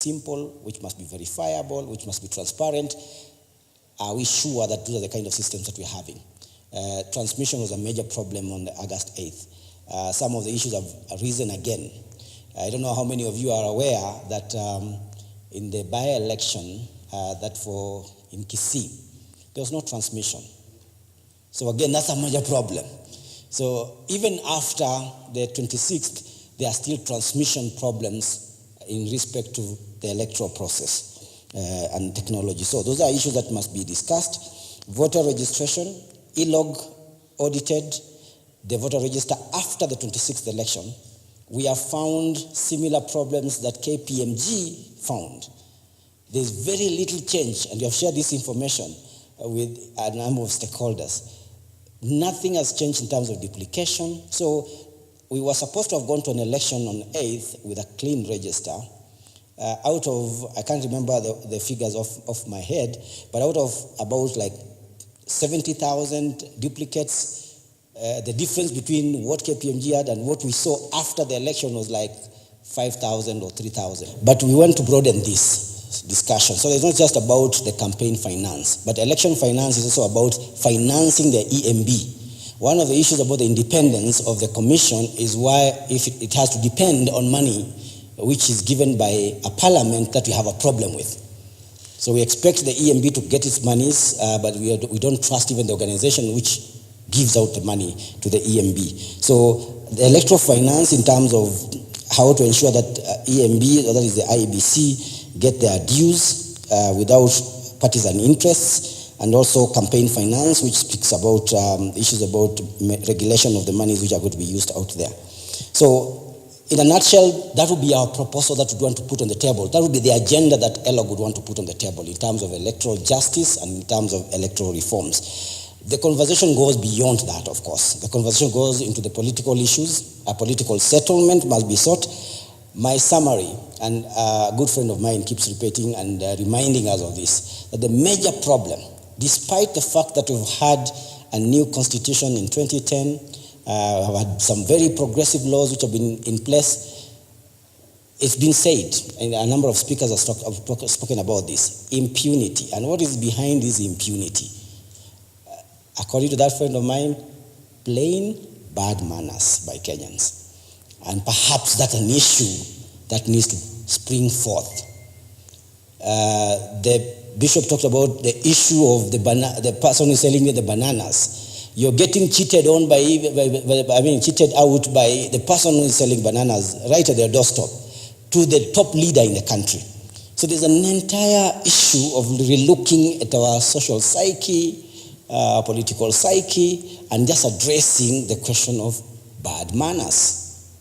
simple, which must be verifiable, which must be transparent. Are we sure that those are the kind of systems that we're having? Transmission was a major problem on August 8th. Some of the issues have arisen again. I don't know how many of you are aware that in the by-election in Kisii, there was no transmission. So again, that's a major problem. So even after the 26th, there are still transmission problems in respect to the electoral process and technology. So those are issues that must be discussed. Voter registration, e-log audited the voter register after the 26th election. We have found similar problems that KPMG found. There's very little change, and we have shared this information with a number of stakeholders. Nothing has changed in terms of duplication. So we were supposed to have gone to an election on 8th with a clean register. Out of, I can't remember the figures off my head, but out of about like 70,000 duplicates, the difference between what KPMG had and what we saw after the election was like 5,000 or 3,000. But we want to broaden this discussion. So it's not just about the campaign finance, but election finance is also about financing the EMB. One of the issues about the independence of the commission is why if it has to depend on money which is given by a parliament that we have a problem with. So we expect the EMB to get its monies, but we don't trust even the organization which gives out the money to the EMB. So the electoral finance in terms of how to ensure that EMB, or that is the IEBC, get their dues without partisan interests, and also campaign finance, which speaks about issues about regulation of the monies which are going to be used out there. So in a nutshell, that would be our proposal that we want to put on the table. That would be the agenda that ELOG would want to put on the table in terms of electoral justice and in terms of electoral reforms. The conversation goes beyond that, of course. The conversation goes into the political issues. A political settlement must be sought. My summary, and a good friend of mine keeps repeating and reminding us of this, that the major problem, despite the fact that we've had a new constitution in 2010, have had some very progressive laws which have been in place, it's been said, and a number of speakers have spoken about this, impunity. And what is behind this impunity? According to that friend of mine, plain bad manners by Kenyans. And perhaps that's an issue that needs to spring forth. The bishop talked about the issue of the person who's selling the bananas. You're getting cheated on cheated out by the person who is selling bananas right at their doorstep to the top leader in the country. So there's an entire issue of relooking at our social psyche, political psyche, and just addressing the question of bad manners.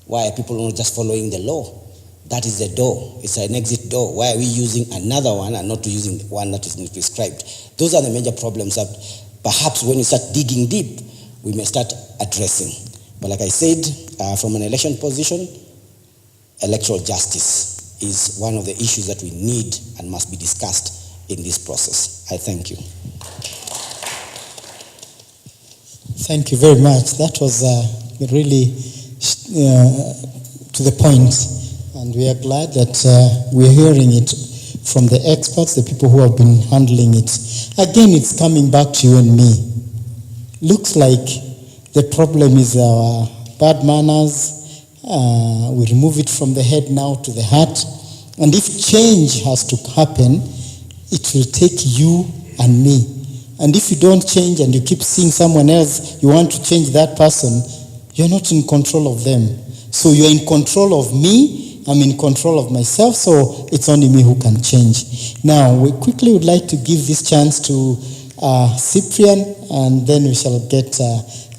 Why are people not just following the law? That is the door. It's an exit door. Why are we using another one and not using one that is prescribed? Those are the major problems that perhaps when we start digging deep, we may start addressing. But like I said, from an election position, electoral justice is one of the issues that we need and must be discussed in this process. I thank you. Thank you very much. That was really to the point. And we are glad that we're hearing it from the experts, the people who have been handling it. Again, it's coming back to you and me. Looks like the problem is our bad manners. We remove it from the head now to the heart. And if change has to happen, it will take you and me. And if you don't change and you keep seeing someone else, you want to change that person, you're not in control of them. So you're in control of me, I'm in control of myself, so it's only me who can change. Now, we quickly would like to give this chance to Cyprian, and then we shall get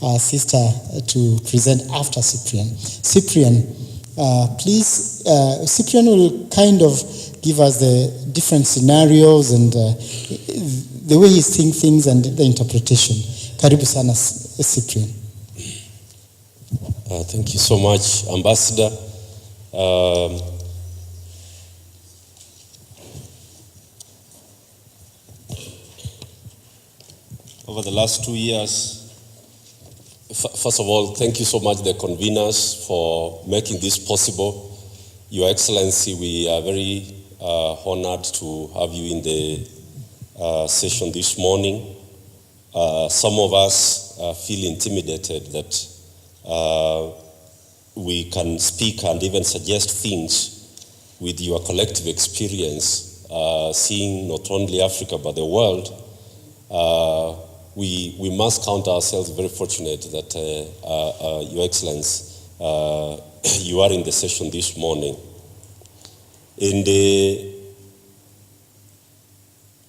our sister to present after Cyprian. Cyprian, please, Cyprian will kind of give us the different scenarios and the way he's seeing things and the interpretation. Karibu sana, Cyprian. Thank you so much, Ambassador. Over the last 2 years, first of all, thank you so much, the conveners, for making this possible. Your Excellency, we are very honored to have you in the session this morning. Some of us feel intimidated that we can speak and even suggest things with your collective experience, seeing not only Africa but the world. We must count ourselves very fortunate that Your Excellency, you are in the session this morning. And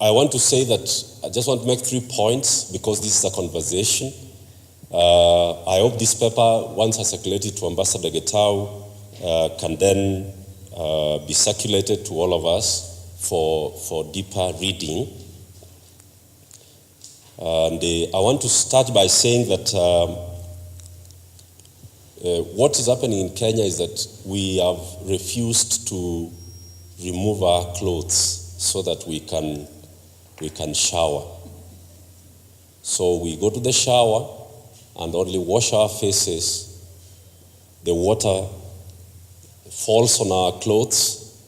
I want to say that I just want to make 3 points because this is a conversation. I hope this paper, once I circulate it to Ambassador Getau, can then be circulated to all of us for deeper reading. And I want to start by saying that what is happening in Kenya is that we have refused to remove our clothes so that we can shower. So we go to the shower and only wash our faces. The water falls on our clothes.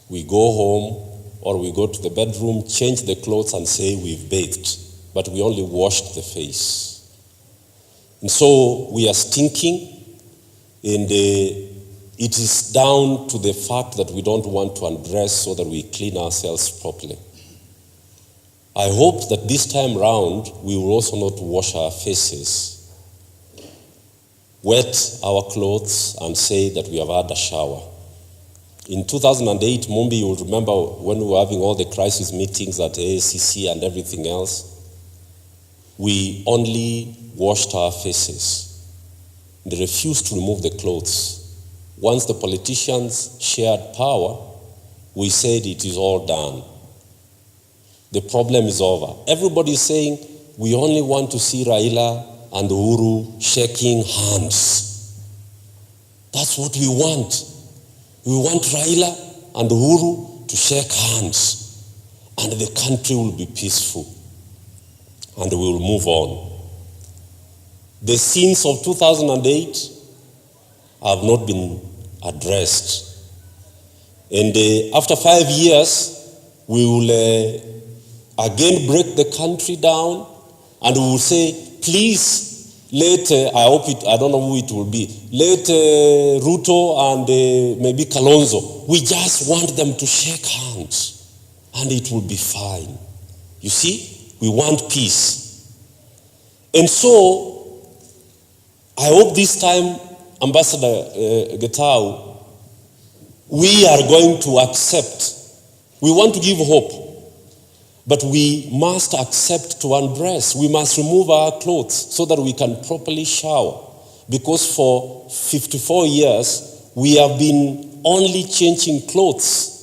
We go home or we go to the bedroom, change the clothes and say we've bathed, but we only washed the face. And so we are stinking, and it is down to the fact that we don't want to undress so that we clean ourselves properly. I hope that this time round we will also not wash our faces, wet our clothes and say that we have had a shower. In 2008, Mumbi, you will remember when we were having all the crisis meetings at AACC and everything else, we only washed our faces. They refused to remove the clothes. Once the politicians shared power, we said it is all done. The problem is over. Everybody is saying we only want to see Raila and Uhuru shaking hands. That's what we want. We want Raila and Uhuru to shake hands, and the country will be peaceful, and we will move on. The sins of 2008 have not been addressed. And after 5 years, we will again break the country down, and we will say, please, let, I don't know who it will be, let Ruto and maybe Kalonzo, we just want them to shake hands, and it will be fine. You see, we want peace. And so, I hope this time, Ambassador Getau, we are going to accept. We want to give hope, but we must accept to undress. We must remove our clothes so that we can properly shower. Because for 54 years, we have been only changing clothes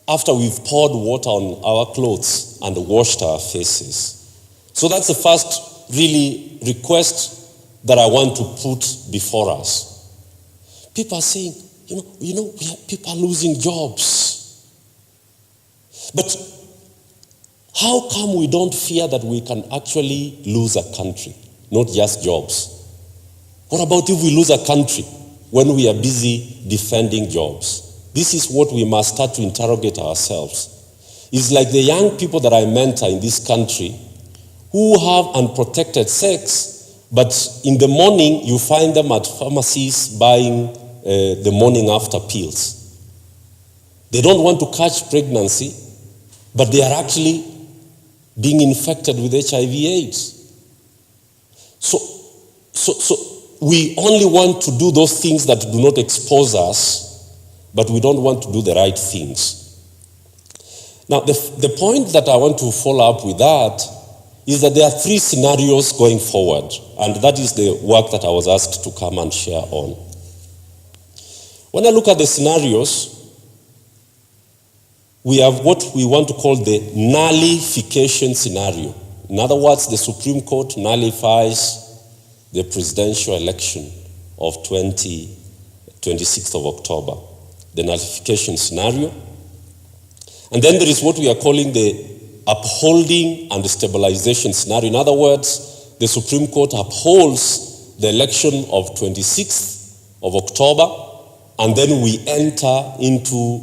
after we've poured water on our clothes and washed our faces. So that's the first really request that I want to put before us. People are saying, people are losing jobs. But how come we don't fear that we can actually lose a country, not just jobs? What about if we lose a country when we are busy defending jobs? This is what we must start to interrogate ourselves. It's like the young people that I mentor in this country who have unprotected sex, but in the morning, you find them at pharmacies buying the morning after pills. They don't want to catch pregnancy, but they are actually being infected with HIV/AIDS. So we only want to do those things that do not expose us, but we don't want to do the right things. Now, the point that I want to follow up with that is that there are 3 scenarios going forward, and that is the work that I was asked to come and share on. When I look at the scenarios, we have what we want to call the nullification scenario. In other words, the Supreme Court nullifies the presidential election of 26th of October, the nullification scenario. And then there is what we are calling the upholding and stabilization scenario. In other words, the Supreme Court upholds the election of 26th of October, and then we enter into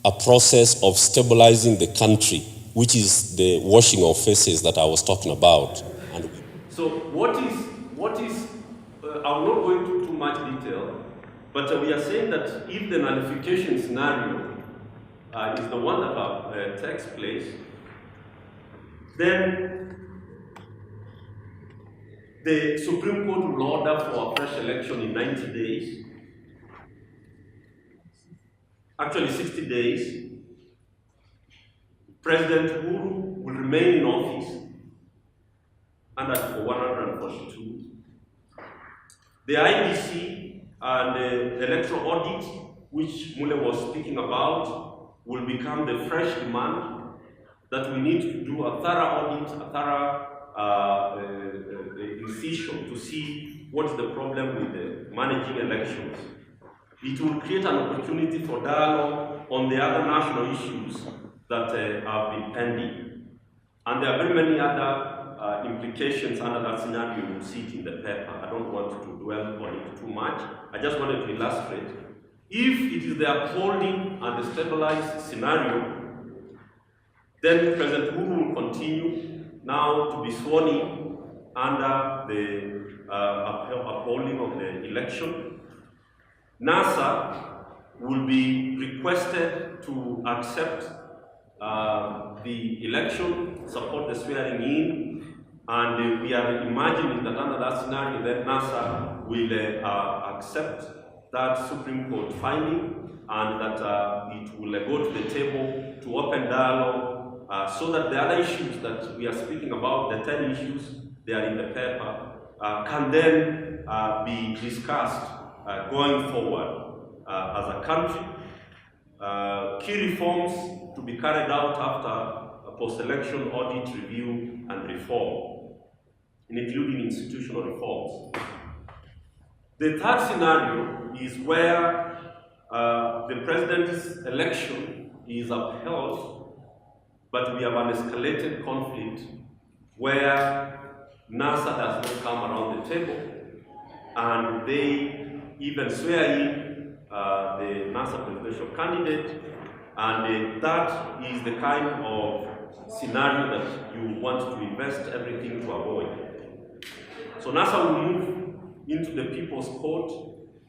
a process of stabilizing the country, which is the washing of faces that I was talking about. And so what is I will not go into too much detail, but we are saying that if the nullification scenario is the one that takes place, then the Supreme Court will order for a fresh election in 90 days, actually 60 days. President Uhuru will remain in office under Article 142. The IBC and the electoral audit, which Mule was speaking about, will become the fresh demand that we need to do a thorough audit, a thorough incision to see what is the problem with the managing elections. It will create an opportunity for dialogue on the other national issues that have been pending. And there are very many other implications under that scenario. You will see it in the paper. I don't want to dwell on it too much. I just wanted to illustrate. If it is the upholding and the stabilized scenario, then President Uhuru will continue now to be sworn in under the upholding of the election. NASA will be requested to accept the election, support the swearing in, and we are imagining that under that scenario, then NASA will accept that Supreme Court finding, and that it will go to the table to open dialogue, so that the other issues that we are speaking about, the 10 issues, they are in the paper, can then be discussed going forward as a country. Key reforms to be carried out after a post-election audit, review, and reform, including institutional reforms. The third scenario is where the president's election is upheld, but we have an escalated conflict where NASA does not come around the table, and they even swear in the NASA presidential candidate, and that is the kind of scenario that you want to invest everything to avoid. So NASA will move into the People's Court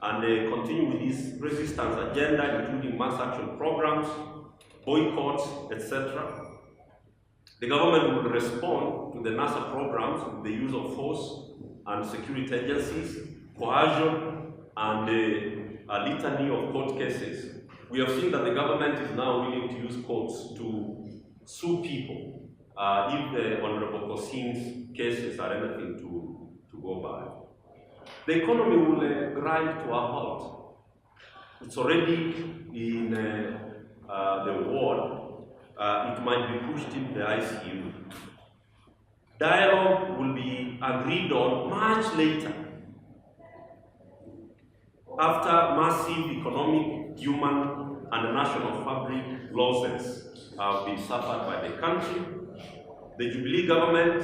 and continue with this resistance agenda, including mass action programs, boycotts, etc. The government will respond to the NASA programs with the use of force and security agencies, coercion, and a litany of court cases. We have seen that the government is now willing to use courts to sue people if the Honorable Kosin's cases are anything to go by. The economy will grind to a halt. It's already in the ward. It might be pushed into the ICU. Dialogue will be agreed on much later, after massive economic, human, and national fabric losses have been suffered by the country. The Jubilee government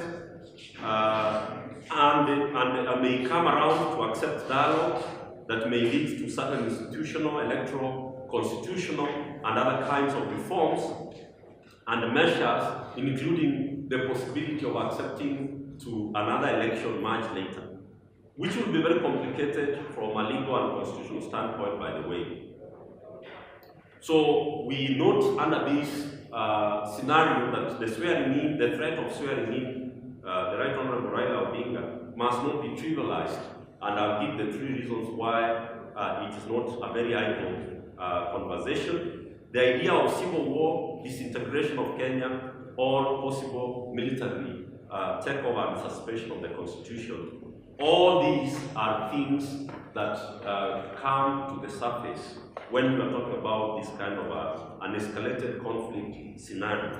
may come around to accept dialogue that may lead to certain institutional, electoral, constitutional, and other kinds of reforms and measures, including the possibility of accepting to another election much later, which will be very complicated from a legal and constitutional standpoint, by the way. So we note under this scenario that the swearing in, the threat of swearing in, the Right Honorable Raila Odinga must not be trivialized, and I'll give the 3 reasons why it is not a very idle conversation. The idea of civil war, disintegration of Kenya, or possible military takeover and suspension of the constitution. All these are things that come to the surface when we are talking about this kind of an escalated conflict scenario.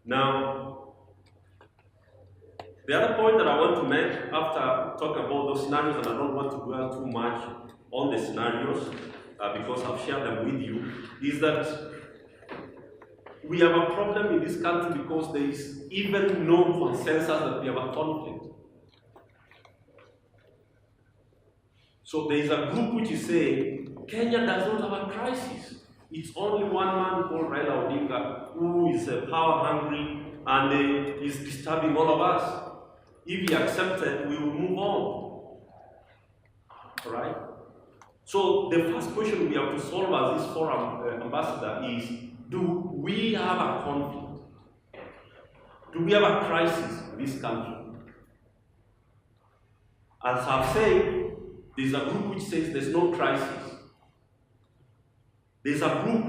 Now, the other point that I want to make after talking about those scenarios, and I don't want to dwell too much on the scenarios because I've shared them with you, is that we have a problem in this country because there is even no consensus that we have a conflict. So there is a group which is saying Kenya does not have a crisis. It's only one man called Raila Odinga who is power hungry and is disturbing all of us. If he accepted, we will move on. All right? So the first question we have to solve as this forum ambassador is, do we have a conflict? Do we have a crisis in this country? As I've said, there's a group which says there's no crisis. There's a group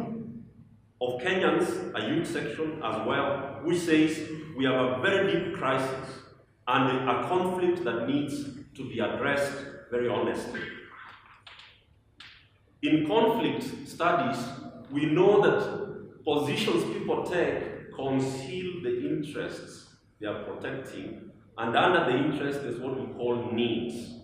of Kenyans, a youth section as well, which says we have a very deep crisis and a conflict that needs to be addressed very honestly. In conflict studies, we know that positions people take conceal the interests they are protecting, and under the interest is what we call needs.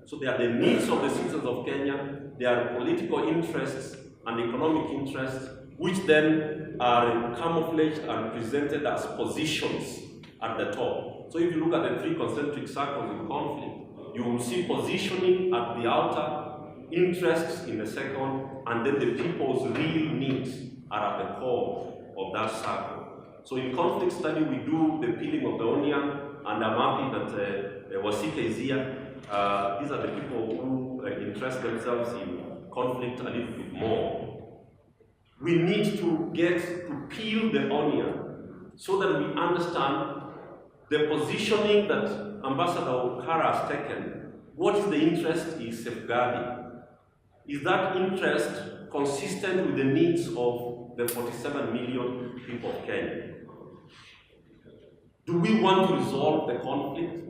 So they are the needs of the citizens of Kenya, they are political interests and economic interests, which then are camouflaged and presented as positions at the top. So if you look at the three concentric circles in conflict, you will see positioning at the outer, interests in the second, and then the people's real needs are at the core of that circle. So in conflict study, we do the peeling of the onion, and I'm happy that Wasika is here. These are the people who interest themselves in conflict a little bit more. We need to get to peel the onion so that we understand the positioning that Ambassador Okara has taken. What is the interest is safeguarding? Is that interest consistent with the needs of the 47 million people of Kenya? Do we want to resolve the conflict?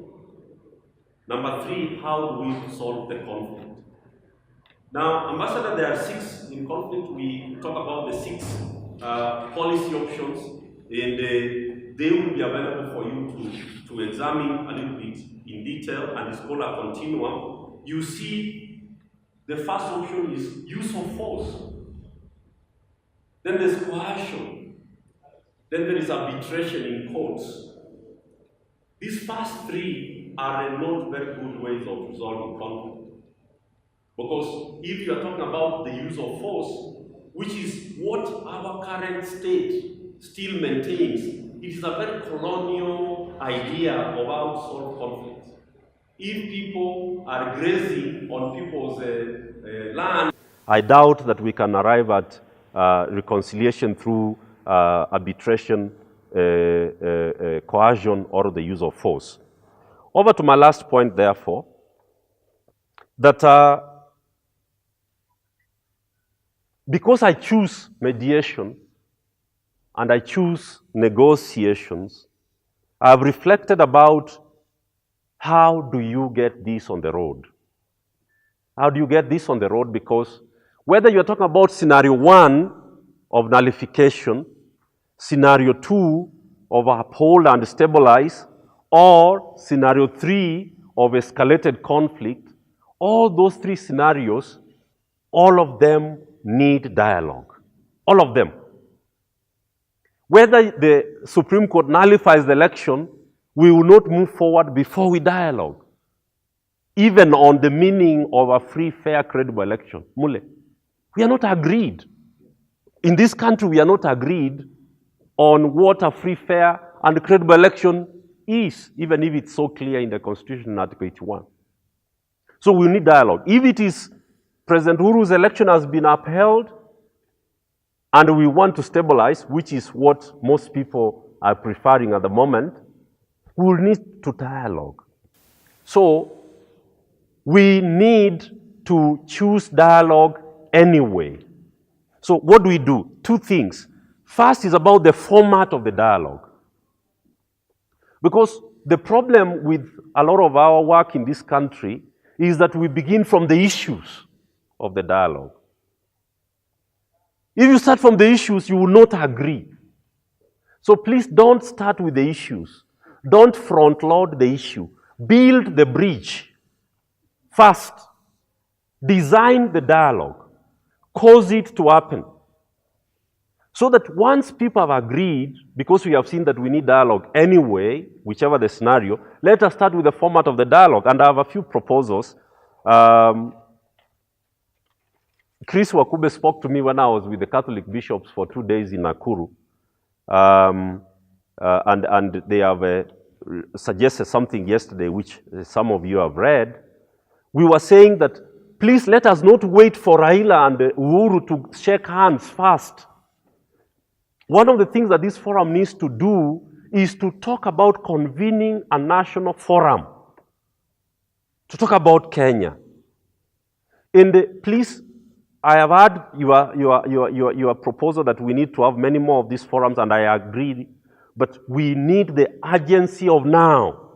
Number three, how do we solve the conflict? Now, Ambassador, there are 6 in conflict. We talk about the 6 policy options, and they will be available for you to examine a little bit in detail, and it's called a continuum. You see, the first option is use of force. Then there's coercion. Then there is arbitration in courts. These first 3 are not very good ways of resolving conflict. Because if you are talking about the use of force, which is what our current state still maintains, it is a very colonial idea of how to solve conflicts. If people are grazing on people's land, I doubt that we can arrive at reconciliation through arbitration, coercion, or the use of force. Over to my last point, therefore, that because I choose mediation and I choose negotiations, I've reflected about how do you get this on the road? How do you get this on the road? Because whether you're talking about scenario 1 of nullification, scenario 2 of uphold and stabilize, or scenario 3 of escalated conflict, all those 3 scenarios, all of them need dialogue. All of them. Whether the Supreme Court nullifies the election, we will not move forward before we dialogue. Even on the meaning of a free, fair, credible election. Mule, we are not agreed. In this country, we are not agreed on what a free, fair, and credible election is, even if it's so clear in the Constitution in Article 81. So we need dialogue. If it is President Uhuru's election has been upheld and we want to stabilize, which is what most people are preferring at the moment, we will need to dialogue. So we need to choose dialogue anyway. So what do we do? 2 things. First is about the format of the dialogue. Because the problem with a lot of our work in this country is that we begin from the issues of the dialogue. If you start from the issues, you will not agree. So please don't start with the issues. Don't front load the issue. Build the bridge. First, design the dialogue. Cause it to happen. So that once people have agreed, because we have seen that we need dialogue anyway, whichever the scenario, let us start with the format of the dialogue. And I have a few proposals. Chris Wakube spoke to me when I was with the Catholic bishops for 2 days in Nakuru. And they have suggested something yesterday, which some of you have read. We were saying that, please let us not wait for Raila and Uhuru to shake hands first. One of the things that this forum needs to do is to talk about convening a national forum, to talk about Kenya. And please, I have heard your proposal that we need to have many more of these forums, and I agree, but we need the urgency of now.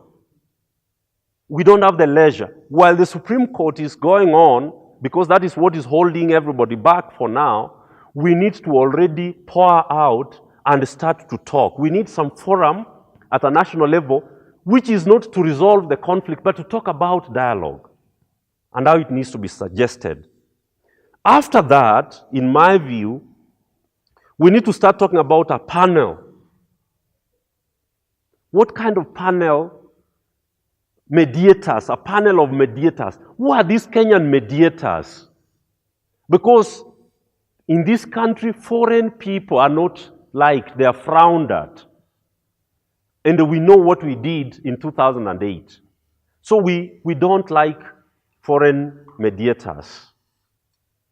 We don't have the leisure. While the Supreme Court is going on, because that is what is holding everybody back for now, we need to already pour out and start to talk. We need some forum at a national level, which is not to resolve the conflict, but to talk about dialogue and how it needs to be suggested. After that, in my view, we need to start talking about a panel. What kind of panel? Mediators, a panel of mediators. Who are these Kenyan mediators? Because in this country, foreign people are not liked, they are frowned at. And we know what we did in 2008. So we don't like foreign mediators.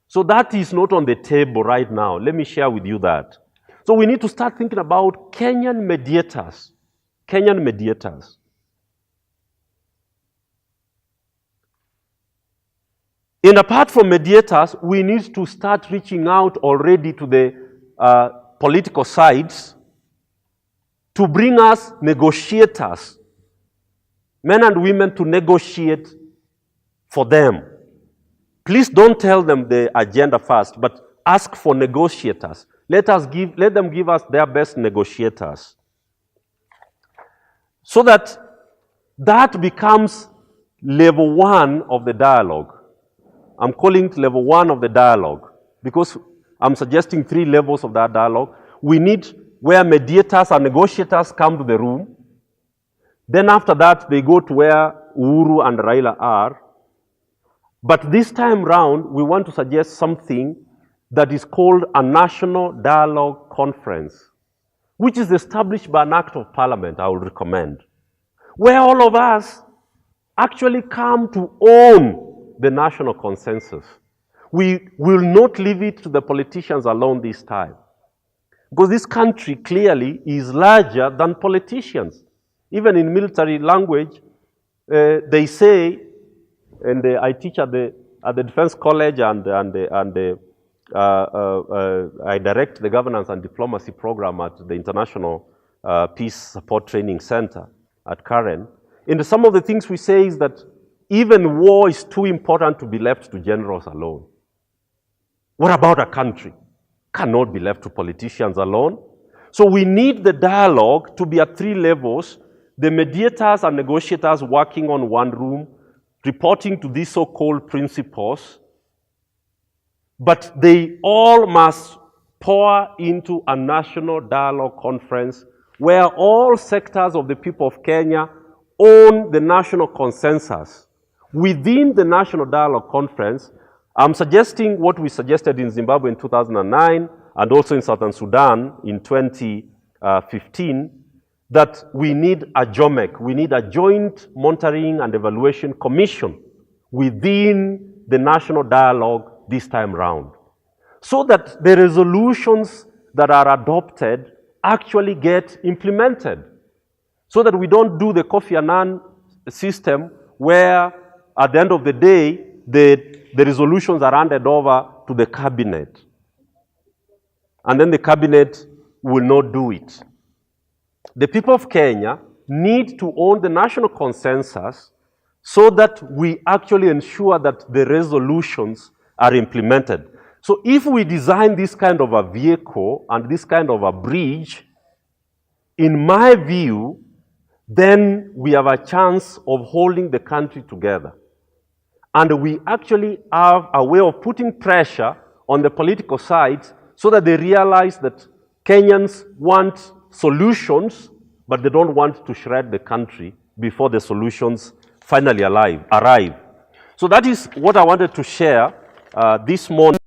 So that is not on the table right now. Let me share with you that. So we need to start thinking about Kenyan mediators. Kenyan mediators. And apart from mediators, we need to start reaching out already to the political sides to bring us negotiators, men and women to negotiate for them. Please don't tell them the agenda first, but ask for negotiators. Let them give us their best negotiators. So that becomes level 1 of the dialogue. I'm calling it level 1 of the dialogue because I'm suggesting 3 levels of that dialogue. We need where mediators and negotiators come to the room. Then after that, they go to where Uhuru and Raila are. But this time round, we want to suggest something that is called a National Dialogue Conference, which is established by an act of parliament, I would recommend, where all of us actually come to own the national consensus. We will not leave it to the politicians alone this time. Because this country clearly is larger than politicians. Even in military language, they say, and I teach at the Defense College and I direct the governance and diplomacy program at the International Peace Support Training Center at Karen. And some of the things we say is that even war is too important to be left to generals alone. What about a country? Cannot be left to politicians alone. So we need the dialogue to be at 3 levels, the mediators and negotiators working on one room, reporting to these so-called principals, but they all must pour into a national dialogue conference where all sectors of the people of Kenya own the national consensus. Within the National Dialogue Conference, I'm suggesting what we suggested in Zimbabwe in 2009 and also in Southern Sudan in 2015, that we need a JOMEC, we need a Joint Monitoring and Evaluation Commission within the national dialogue this time round, so that the resolutions that are adopted actually get implemented, so that we don't do the Kofi Annan system where at the end of the day, the resolutions are handed over to the cabinet. And then the cabinet will not do it. The people of Kenya need to own the national consensus so that we actually ensure that the resolutions are implemented. So if we design this kind of a vehicle and this kind of a bridge, in my view, then we have a chance of holding the country together. And we actually have a way of putting pressure on the political sides so that they realize that Kenyans want solutions, but they don't want to shred the country before the solutions finally arrive. So that is what I wanted to share this morning.